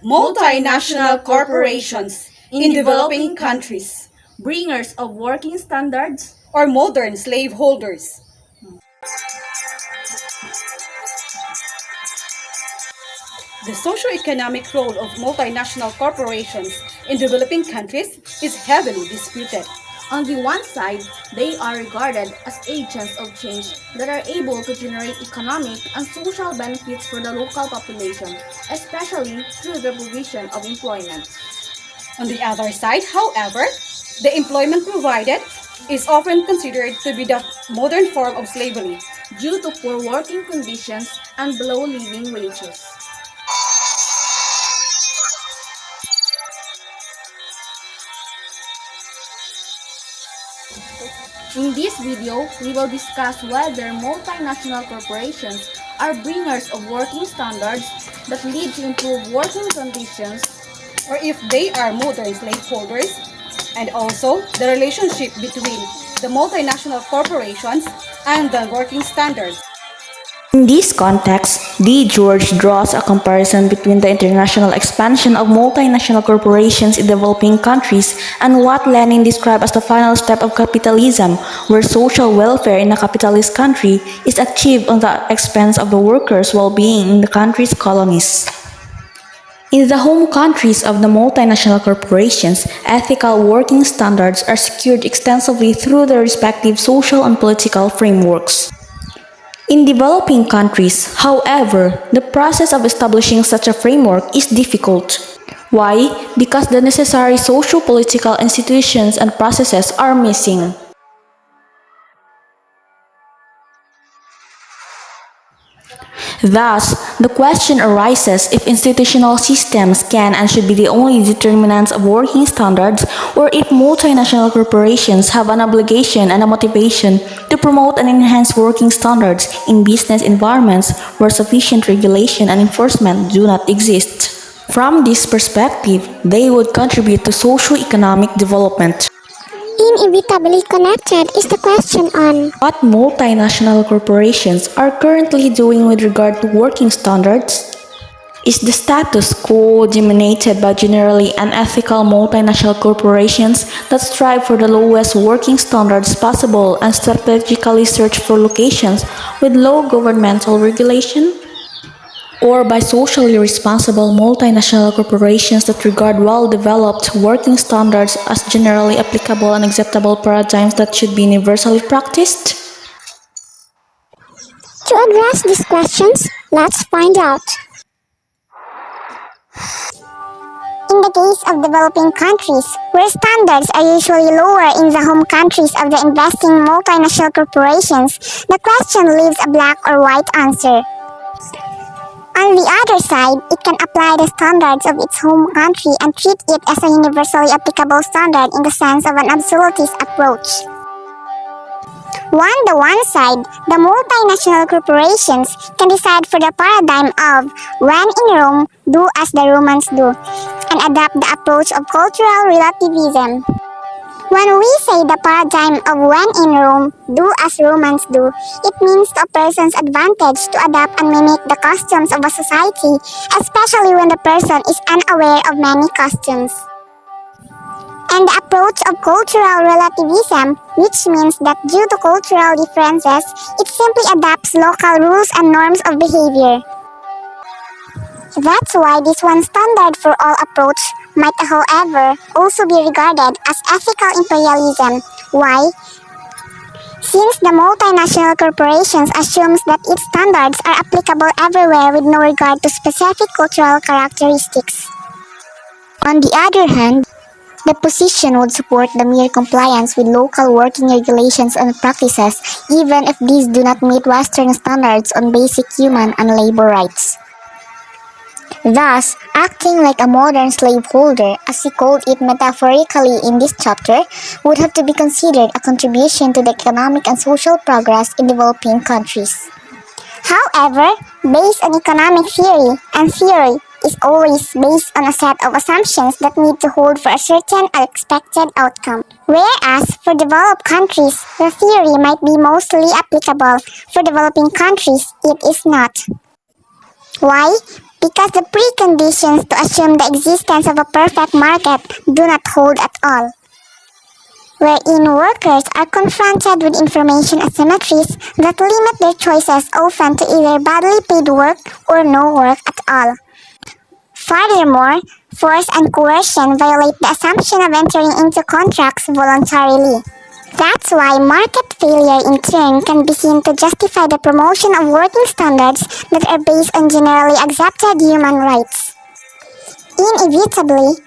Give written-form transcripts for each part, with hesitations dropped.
Multinational corporations in developing countries, bringers of working standards, or modern slaveholders. The socio-economic role of multinational corporations in developing countries is heavily disputed. on the one side, they are regarded as agents of change that are able to generate economic and social benefits for the local population, especially through the provision of employment. On the other side, however, the employment provided is often considered to be the modern form of slavery due to poor working conditions and below living wages. In this video, we will discuss whether multinational corporations are bringers of working standards that lead to improved working conditions, or if they are modern slaveholders, and also the relationship between the multinational corporations and the working standards. In this context, D. George draws a comparison between the international expansion of multinational corporations in developing countries and what Lenin described as the final step of capitalism, where social welfare in a capitalist country is achieved on the expense of the workers' well-being in the country's colonies. In the home countries of the multinational corporations, ethical working standards are secured extensively through their respective social and political frameworks. In developing countries, however, the process of establishing such a framework is difficult. Why? Because the necessary socio-political institutions and processes are missing. Thus, the question arises if institutional systems can and should be the only determinants of working standards, or if multinational corporations have an obligation and a motivation to promote and enhance working standards in business environments where sufficient regulation and enforcement do not exist. From this perspective, they would contribute to socio-economic development. Inevitably connected is the question on what multinational corporations are currently doing with regard to working standards. Is the status quo dominated by generally unethical multinational corporations that strive for the lowest working standards possible and strategically search for locations with low governmental regulation? Or by socially responsible multinational corporations that regard well-developed working standards as generally applicable and acceptable paradigms that should be universally practiced? To address these questions, let's find out. In the case of developing countries, where standards are usually lower in the home countries of the investing multinational corporations, the question leaves a black or white answer. On the other side, it can apply the standards of its home country and treat it as a universally applicable standard in the sense of an absolutist approach. On the one side, the multinational corporations can decide for the paradigm of when in Rome, do as the Romans do, and adopt the approach of cultural relativism. When we say the paradigm of when in Rome, do as Romans do, it means to a person's advantage to adapt and mimic the customs of a society, especially when the person is unaware of many customs. And the approach of cultural relativism, which means that due to cultural differences, it simply adapts local rules and norms of behavior. That's why this one standard for all approach might, however, also be regarded as ethical imperialism. Why? Since the multinational corporations assumes that its standards are applicable everywhere with no regard to specific cultural characteristics. On the other hand, the position would support the mere compliance with local working regulations and practices, even if these do not meet Western standards on basic human and labor rights. Thus, acting like a modern slaveholder, as he called it metaphorically in this chapter, would have to be considered a contribution to the economic and social progress in developing countries. However, based on economic theory and theory is always based on a set of assumptions that need to hold for a certain expected outcome. Whereas for developed countries, the theory might be mostly applicable. For developing countries, it is not. Why? Because the preconditions to assume the existence of a perfect market do not hold at all, wherein workers are confronted with information asymmetries that limit their choices often to either badly paid work or no work at all. Furthermore, force and coercion violate the assumption of entering into contracts voluntarily. That's why market failure in turn can be seen to justify the promotion of working standards that are based on generally accepted human rights. Inevitably,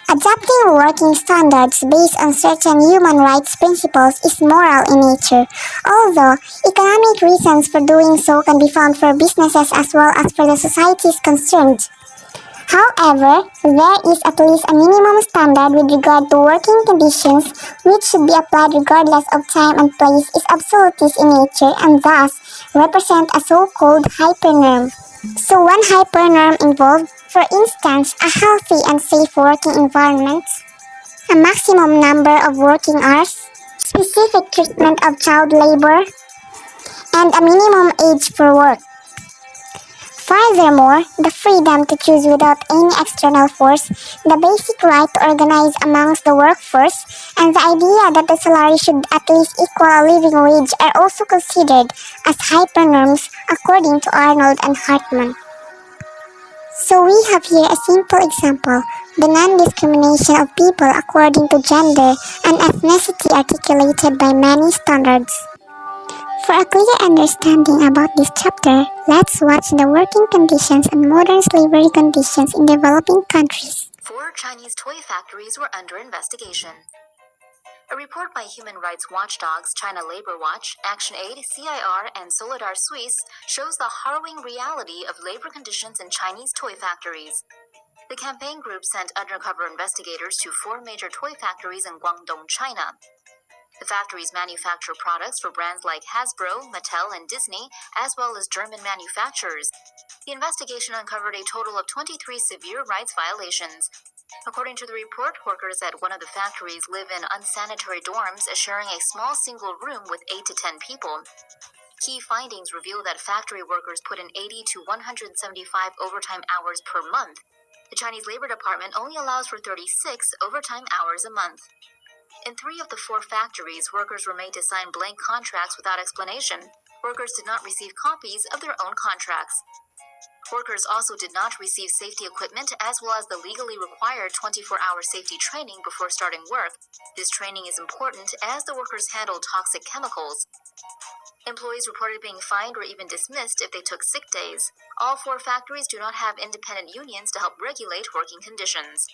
adopting working standards based on certain human rights principles is moral in nature, although economic reasons for doing so can be found for businesses as well as for the societies concerned. However, there is at least a minimum standard with regard to working conditions which should be applied regardless of time and place is absolutist in nature and thus represent a so-called hypernorm. So one hypernorm involved, for instance, a healthy and safe working environment, a maximum number of working hours, specific treatment of child labor, and a minimum age for work. Furthermore, the freedom to choose without any external force, the basic right to organize amongst the workforce, and the idea that the salary should at least equal a living wage are also considered as hypernorms according to Arnold and Hartman. So we have here a simple example, the non-discrimination of people according to gender and ethnicity articulated by many standards. For a clear understanding about this chapter, let's watch the working conditions and modern slavery conditions in developing countries. 4 Chinese toy factories were under investigation. A report by human rights watchdogs China Labor Watch, ActionAid, CIR, and Solidar Suisse shows the harrowing reality of labor conditions in Chinese toy factories. The campaign group sent undercover investigators to 4 major toy factories in Guangdong, China. The factories manufacture products for brands like Hasbro, Mattel, and Disney, as well as German manufacturers. The investigation uncovered a total of 23 severe rights violations. According to the report, workers at one of the factories live in unsanitary dorms, sharing a small single room with 8 to 10 people. Key findings reveal that factory workers put in 80 to 175 overtime hours per month. The Chinese Labor Department only allows for 36 overtime hours a month. In 3 of the 4 factories, workers were made to sign blank contracts without explanation. Workers did not receive copies of their own contracts. Workers also did not receive safety equipment as well as the legally required 24-hour safety training before starting work. This training is important as the workers handle toxic chemicals. Employees reported being fined or even dismissed if they took sick days. All 4 factories do not have independent unions to help regulate working conditions.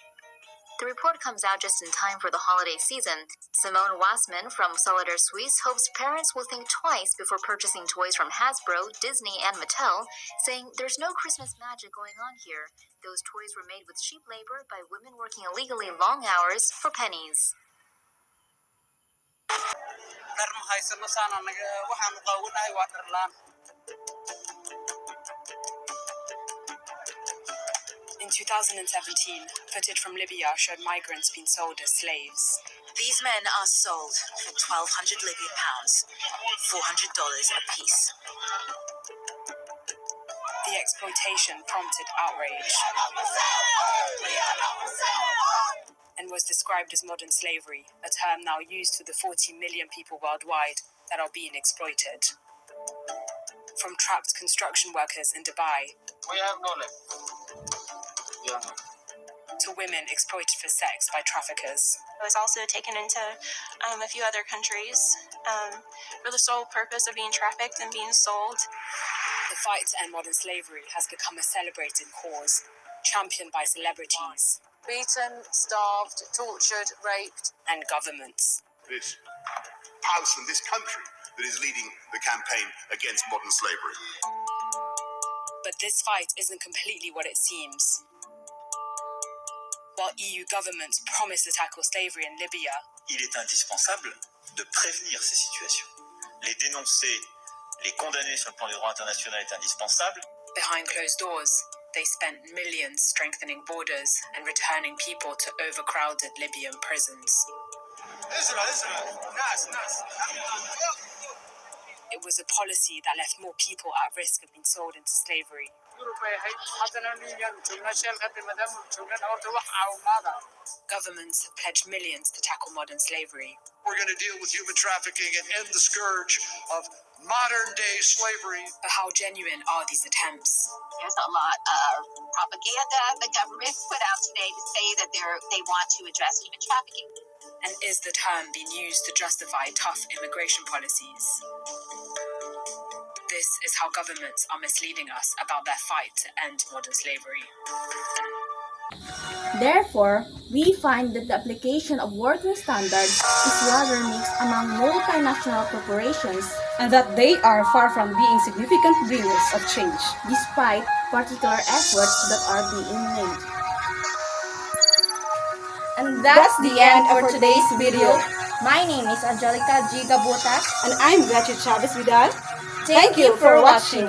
The report comes out just in time for the holiday season. Simone Wassman from Solidar Suisse hopes parents will think twice before purchasing toys from Hasbro, Disney, and Mattel, saying there's no Christmas magic going on here. Those toys were made with cheap labor by women working illegally long hours for pennies. In 2017, footage from Libya showed migrants being sold as slaves. These men are sold for 1,200 Libyan pounds, $400 a piece. The exploitation prompted outrage and was described as modern slavery, a term now used for the 40 million people worldwide that are being exploited. From trapped construction workers in Dubai to women exploited for sex by traffickers. It was also taken into a few other countries for the sole purpose of being trafficked and being sold. The fight to end modern slavery has become a celebrated cause, championed by celebrities, beaten, starved, tortured, raped, and governments. This house and this country that is leading the campaign against modern slavery. But this fight isn't completely what it seems. While EU governments promise to tackle slavery in Libya, il est indispensable de prévenir ces situations. Les dénoncer, les condamner sur le plan du droit international est indispensable. Behind closed doors, They spent millions strengthening borders and returning people to overcrowded Libyan prisons. It was a policy that left more people at risk of being sold into slavery. Governments have pledged millions to tackle modern slavery. We're going to deal with human trafficking and end the scourge of modern-day slavery. But how genuine are these attempts? There's a lot of propaganda the government put out today to say that they want to address human trafficking. And is the term being used to justify tough immigration policies? This is how governments are misleading us about their fight to end modern slavery. Therefore, we find that the application of working standards is rather mixed among multinational corporations, and that they are far from being significant bringers of change, despite particular efforts that are being made. And that's the end for today's video. My name is Angelica G. Gabutas. And I'm Gretchen Chavez Vidal. Thank you for watching.